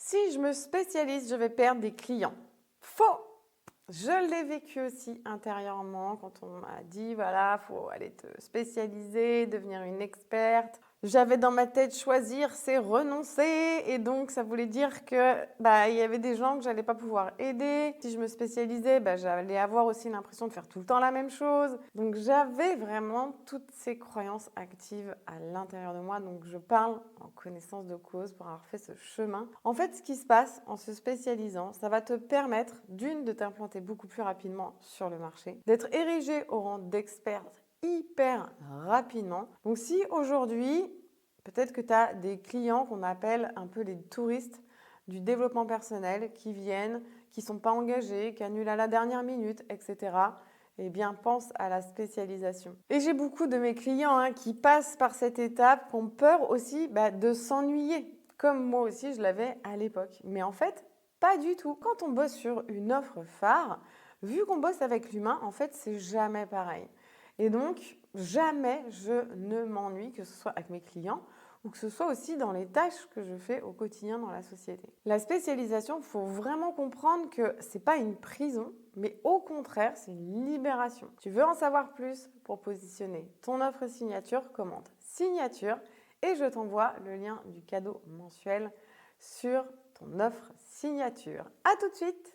Si je me spécialise, je vais perdre des clients. Faux! Je l'ai vécu aussi intérieurement quand on m'a dit, voilà, faut aller te spécialiser, devenir une experte. J'avais dans ma tête choisir, c'est renoncer. Et donc, ça voulait dire que, il y avait des gens que j'allais pas pouvoir aider. Si je me spécialisais, j'allais avoir aussi l'impression de faire tout le temps la même chose. Donc, j'avais vraiment toutes ces croyances actives à l'intérieur de moi. Donc, je parle en connaissance de cause pour avoir fait ce chemin. En fait, ce qui se passe en se spécialisant, ça va te permettre de t'implanter beaucoup plus rapidement sur le marché, d'être érigé au rang d'experte hyper rapidement. Donc si aujourd'hui, peut-être que tu as des clients qu'on appelle un peu les touristes du développement personnel qui viennent, qui ne sont pas engagés, qui annulent à la dernière minute, etc. Eh bien, pense à la spécialisation. Et j'ai beaucoup de mes clients qui passent par cette étape, qui ont peur aussi de s'ennuyer, comme moi aussi je l'avais à l'époque. Mais en fait, pas du tout. Quand on bosse sur une offre phare, vu qu'on bosse avec l'humain, en fait, c'est jamais pareil. Et donc, jamais je ne m'ennuie, que ce soit avec mes clients ou que ce soit aussi dans les tâches que je fais au quotidien dans la société. La spécialisation, il faut vraiment comprendre que c'est pas une prison, mais au contraire, c'est une libération. Tu veux en savoir plus pour positionner ton offre signature, commente signature et je t'envoie le lien du cadeau mensuel sur ton offre signature. À tout de suite!